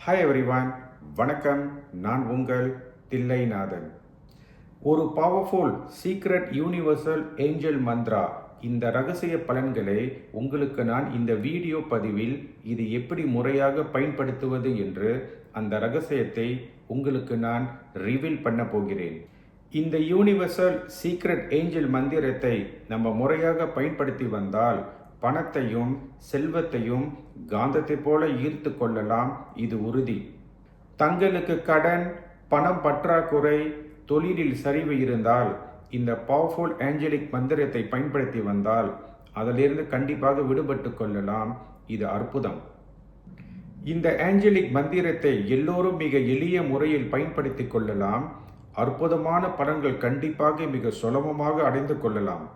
Hi everyone, வணக்கம். நான் உங்கள் தில்லைநாதன். ஒரு powerful secret universal angel Mantra, இந்த ரகசிய பலன்களை உங்களுக்கு நான் இந்த வீடியோ பதிவில் இது எப்படி முறையாக பயன்படுத்துவது என்று அந்த ரகசியத்தை உங்களுக்கு நான் ரிவீல் பண்ண போகிறேன். இந்த யூனிவர்சல் சீக்ரெட் ஏஞ்சல் மந்திரத்தை நம்ம முறையாக பயன்படுத்தி வந்தால் பணத்தையும் செல்வத்தையும் காந்தத்தை போல ஈர்த்து கொள்ளலாம். இது உறுதி. தங்களுக்கு கடன், பணம் பற்றாக்குறை, தொழிலில் சரிவு இருந்தால் இந்த பவர்ஃபுல் ஏஞ்சலிக் மந்திரத்தை பயன்படுத்தி வந்தால் அதிலிருந்து கண்டிப்பாக விடுபட்டு கொள்ளலாம். இது அற்புதம். இந்த ஏஞ்சலிக் மந்திரத்தை எல்லோரும் மிக எளிய முறையில் பயன்படுத்தி கொள்ளலாம். அற்புதமான பலன்கள் கண்டிப்பாக மிக சுலபமாக அடைந்து கொள்ளலாம்.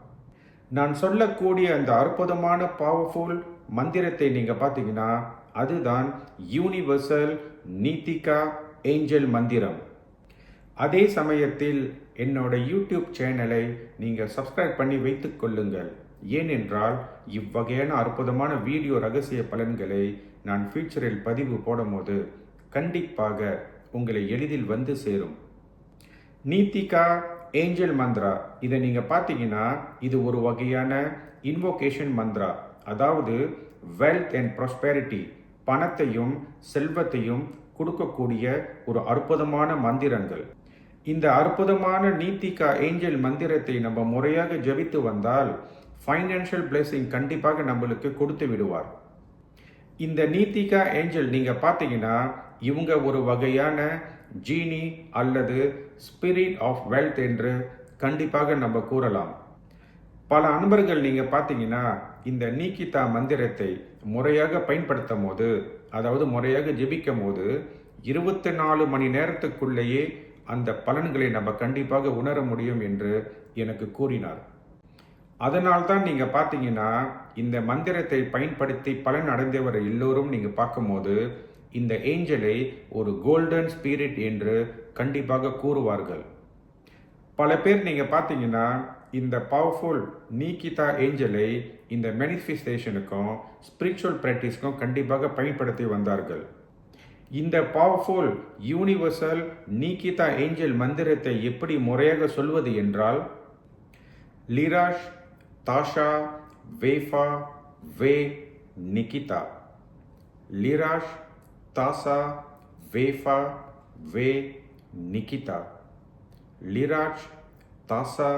நான் சொல்லக்கூடிய அந்த அற்புதமான பவர்ஃபுல் மந்திரத்தை நீங்கள் பார்த்தீங்கன்னா அதுதான் யூனிவர்சல் நீதிகா ஏஞ்சல் மந்திரம். அதே சமயத்தில் என்னோட யூடியூப் சேனலை நீங்கள் சப்ஸ்கிரைப் பண்ணி வைத்துக் கொள்ளுங்கள். ஏனென்றால் இவ்வகையான அற்புதமான வீடியோ ரகசிய பலன்களை நான் ஃபியூச்சரில் பதிவு போடும்போது கண்டிப்பாக உங்களை எளிதில் வந்து சேரும். நீதிகா ஏஞ்சல் மந்த்ரா, இதை நீங்கள் பார்த்தீங்கன்னா இது ஒரு வகையான இன்வோகேஷன் மந்த்ரா. அதாவது வெல்த் அண்ட் ப்ராஸ்பெரிட்டி, பணத்தையும் செல்வத்தையும் கொடுக்கக்கூடிய ஒரு அற்புதமான மந்திரங்கள். இந்த அற்புதமான நீதிகா ஏஞ்சல் மந்திரத்தை நம்ம முறையாக ஜபித்து வந்தால் ஃபைனான்ஷியல் பிளெஸிங் கண்டிப்பாக நம்மளுக்கு கொடுத்து விடுவார். இந்த நீதிகா ஏஞ்சல் நீங்கள் பார்த்தீங்கன்னா இவங்க ஒரு வகையான ஜீனி அல்லது ஸ்பிரிட் ஆஃப் வெல்த் என்று கண்டிப்பாக நம்ம கூறலாம். பல அன்பர்கள் நீங்கள் பார்த்தீங்கன்னா இந்த நீகிதா மந்திரத்தை முறையாக பயன்படுத்தும் போது, அதாவது முறையாக ஜெபிக்கும் போது 24 மணி நேரத்துக்குள்ளேயே அந்த பலன்களை நம்ம கண்டிப்பாக உணர முடியும் என்று எனக்கு கூறினார். அதனால்தான் நீங்கள் பார்த்தீங்கன்னா இந்த மந்திரத்தை பயன்படுத்தி பலன் அடைந்தவரை எல்லோரும் நீங்கள் பார்க்கும்போது இந்த ஏஞ்சலை ஒரு கோல்டன் ஸ்பிரிட் என்று கண்டிப்பாக கூறுவார்கள். பல பேர் நீங்கள் பார்த்தீங்கன்னா இந்த பவர்ஃபுல் நீகிதா ஏஞ்சலை இந்த மேனிஃபெஸ்டேஷனுக்கும் ஸ்பிரிச்சுவல் ப்ராக்டிஸ்க்கும் கண்டிப்பாக பயன்படுத்தி வந்தார்கள். இந்த பவர்ஃபுல் யூனிவர்சல் நீகிதா ஏஞ்சல் மந்திரத்தை எப்படி முறையாக சொல்வது என்றால் லிராஷ் தாஷா வேஃபா வே நிகிதா. லிராஷ் தாசா வேஃபா வே நிகிதா. லிராஜ் தாசா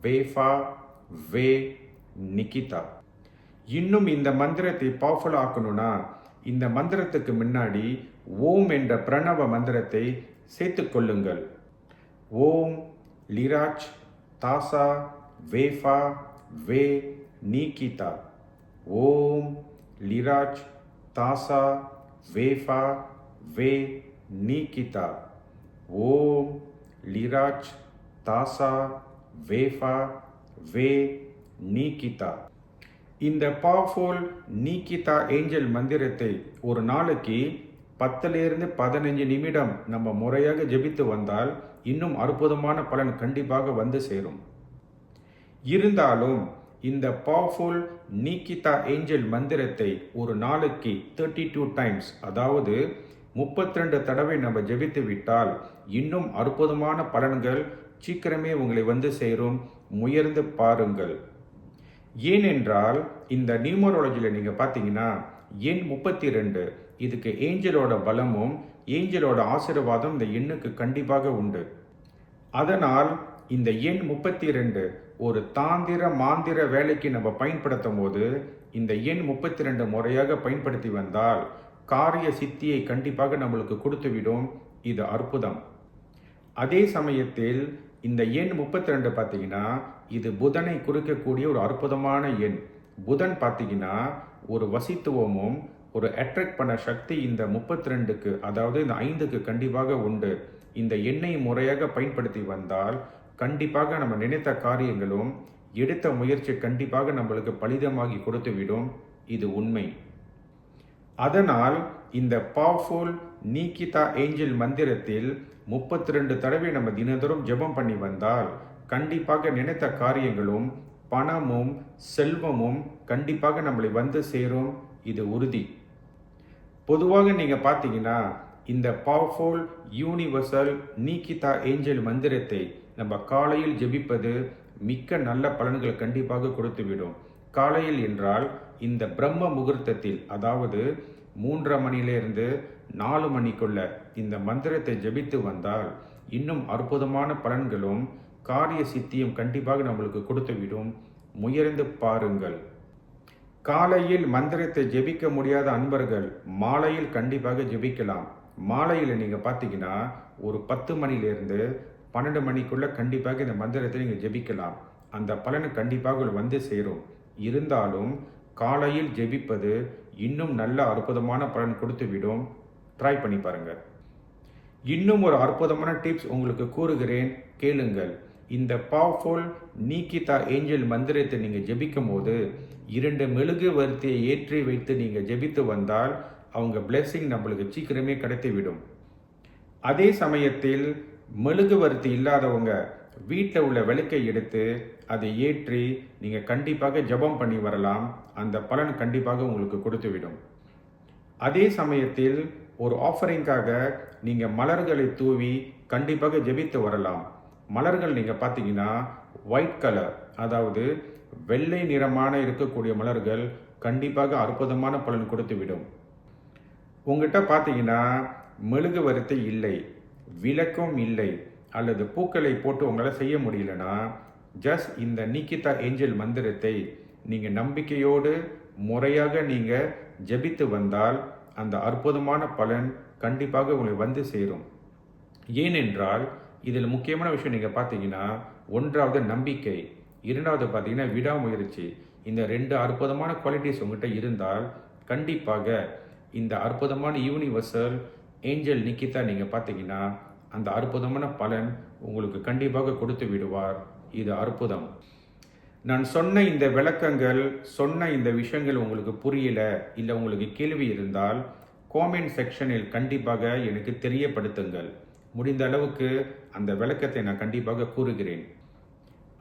வேஃபா வே நிகிதா. இன்னும் இந்த மந்திரத்தை பவர்ஃபுல் ஆக்கணும்னா இந்த மந்திரத்துக்கு முன்னாடி ஓம் என்ற பிரணவ மந்திரத்தை சேர்த்து கொள்ளுங்கள். ஓம் லிராஜ் தாசா வேஃபா வே நிகிதா. ஓம் லிராஜ் தாசா வேஃபா வே நிகிதா. ஓம் லிராஜ் தாசா வேஃபா வே நிகிதா. இந்த பவர்ஃபுல் நீகிதா ஏஞ்சல் மந்திரத்தை ஒரு நாளைக்கு 10லிருந்து 15 நிமிடம் நம்ம முறையாக ஜெபித்து வந்தால் இன்னும் அற்புதமான பலன் கண்டிப்பாக வந்து சேரும். இருந்தாலும் இந்த பவர்ஃபுல் நீகிதா ஏஞ்சல் மந்திரத்தை ஒரு நாளைக்கு 32 டைம்ஸ், அதாவது 32 தடவை நம்ம ஜெபித்து விட்டால் இன்னும் அற்புதமான பலன்கள் சீக்கிரமே உங்களை வந்து சேரும். முயர்ந்து பாருங்கள். ஏனென்றால் இந்த நியூமராலஜியில் நீங்கள் பார்த்தீங்கன்னா எண் 32, இதுக்கு ஏஞ்சலோட பலமும் ஏஞ்சலோட ஆசீர்வாதம் இந்த எண்ணுக்கு கண்டிப்பாக உண்டு. அதனால் இந்த எண் 32 ஒரு தாந்திர மாந்திர வேலைக்கு நம்ம பயன்படுத்தும் போது இந்த எண் 32 முறையாக பயன்படுத்தி வந்தால் காரிய சித்தியை கண்டிப்பாக நம்மளுக்கு கொடுத்துவிடும். இது அற்புதம். அதே சமயத்தில் இந்த எண் 32 பார்த்தீங்கன்னா இது புதனை குறிக்கக்கூடிய ஒரு அற்புதமான எண். புதன் பார்த்தீங்கன்னா ஒரு வசித்துவமும் ஒரு அட்ராக்ட் பண்ண சக்தி இந்த 32க்கு, அதாவது இந்த 5க்கு கண்டிப்பாக உண்டு. இந்த எண்ணை முறையாக பயன்படுத்தி வந்தால் கண்டிப்பாக நம்ம நினைத்த காரியங்களும் எடுத்த முயற்சி கண்டிப்பாக நம்மளுக்கு பலிதமாகி கொடுத்துவிடும். இது உண்மை. அதனால் இந்த பவர்ஃபுல் நீகிதா ஏஞ்சல் மந்திரத்தில் 32 தடவை நம்ம தினந்தோறும் ஜெபம் பண்ணி வந்தால் கண்டிப்பாக நினைத்த காரியங்களும் பணமும் செல்வமும் கண்டிப்பாக நம்மளை வந்து சேரும். இது உறுதி. பொதுவாக நீங்கள் பார்த்தீங்கன்னா இந்த பவர்ஃபுல் யூனிவர்சல் நீக்கிதா ஏஞ்சல் மந்திரத்தை நம்ம காலையில் ஜெபிப்பது மிக்க நல்ல பலன்களை கண்டிப்பாக கொடுத்துவிடும். காலையில் என்றால் இந்த பிரம்ம முகூர்த்தத்தில், அதாவது 3:30 மணியிலிருந்து 4 மணிக்குள்ள இந்த மந்திரத்தை ஜெபித்து வந்தால் இன்னும் அற்புதமான பலன்களும் காரிய சித்தியும் கண்டிப்பாக நம்மளுக்கு கொடுத்துவிடும். முயர்ந்து பாருங்கள். காலையில் மந்திரத்தை ஜெபிக்க முடியாத அன்பர்கள் மாலையில் கண்டிப்பாக ஜெபிக்கலாம். மாலையில் நீங்கள் பார்த்தீங்கன்னா ஒரு 10 மணிலிருந்து 12 மணிக்குள்ள கண்டிப்பாக இந்த மந்திரத்தை நீங்கள் ஜெபிக்கலாம். அந்த பலன் கண்டிப்பாக வந்து சேரும். இருந்தாலும் காலையில் ஜெபிப்பது இன்னும் நல்ல அற்புதமான பலன் கொடுத்துவிடும். ட்ரை பண்ணி பாருங்கள். இன்னும் ஒரு அற்புதமான டிப்ஸ் உங்களுக்கு கூறுகிறேன், கேளுங்கள். இந்த பவர்ஃபுல் நீக்கிதா ஏஞ்சல் மந்திரத்தை நீங்கள் ஜெபிக்கும் போது 2 மெழுகு வர்த்தியை ஏற்றி வைத்து நீங்கள் ஜெபித்து வந்தால் அவங்க பிளெஸிங் நம்மளுக்கு சீக்கிரமே கிடைத்துவிடும். அதே சமயத்தில் மெழுகுவர்த்தி இல்லாதவங்க வீட்டில் உள்ள விளக்கை எடுத்து அதை ஏற்றி நீங்கள் கண்டிப்பாக ஜெபம் பண்ணி வரலாம். அந்த பலன் கண்டிப்பாக உங்களுக்கு கொடுத்துவிடும். அதே சமயத்தில் ஒரு ஆஃபரிங்காக நீங்கள் மலர்களை தூவி கண்டிப்பாக ஜெபித்து வரலாம். மலர்கள் நீங்கள் பார்த்தீங்கன்னா ஒயிட் கலர், அதாவது வெள்ளை நிறமான இருக்கக்கூடிய மலர்கள் கண்டிப்பாக அற்புதமான பலன் கொடுத்துவிடும். உங்கள்கிட்ட பார்த்தீங்கன்னா மெழுகுவர்த்தி இல்லை, விளக்கும் இல்லை, அல்லது பூக்களை போட்டு உங்களால் செய்ய முடியலன்னா ஜஸ்ட் இந்த நீக்கிதா ஏஞ்சல் மந்திரத்தை நீங்கள் நம்பிக்கையோடு முறையாக நீங்கள் ஜெபித்து வந்தால் அந்த அற்புதமான பலன் கண்டிப்பாக உங்களுக்கு வந்து சேரும். ஏனென்றால் இதில் முக்கியமான விஷயம் நீங்கள் பார்த்தீங்கன்னா, ஒன்றாவது நம்பிக்கை, இரண்டாவது பார்த்தீங்கன்னா விடாமுயற்சி. இந்த 2 அற்புதமான குவாலிட்டிஸ் உங்கள்கிட்ட இருந்தால் கண்டிப்பாக இந்த அற்புதமான யூனிவர்சல் ஏஞ்சல் நீக்கிதா நீங்கள் பார்த்தீங்கன்னா அந்த அற்புதமான பலன் உங்களுக்கு கண்டிப்பாக கொடுத்து விடுவார். இது அற்புதம். நான் சொன்ன இந்த விளக்கங்கள், சொன்ன இந்த விஷயங்கள் உங்களுக்கு புரியல, இல்லை உங்களுக்கு கேள்வி இருந்தால் காமெண்ட் செக்ஷனில் கண்டிப்பாக எனக்கு தெரியப்படுத்துங்கள். முடிந்த அளவுக்கு அந்த விளக்கத்தை நான் கண்டிப்பாக கூறுகிறேன்.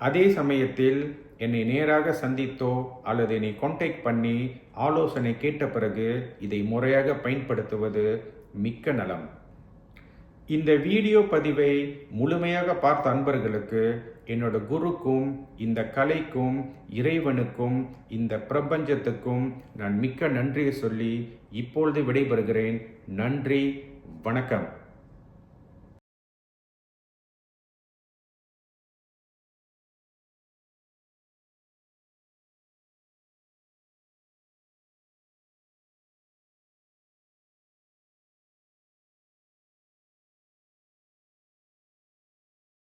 அதே சமயத்தில் என்னை நேராக சந்தித்தோ அல்லது என்னை கான்டாக்ட் பண்ணி ஆலோசனை கேட்ட பிறகு இதை முறையாக பயன்படுத்துவது மிக்க நலம். இந்த வீடியோ பதிவை முழுமையாக பார்த்த அன்பர்களுக்கு, என்னோட குருக்கும், இந்த கலைக்கும், இறைவனுக்கும், இந்த பிரபஞ்சத்துக்கும் நான் மிக்க நன்றியை சொல்லி இப்பொழுது விடைபெறுகிறேன். நன்றி, வணக்கம்.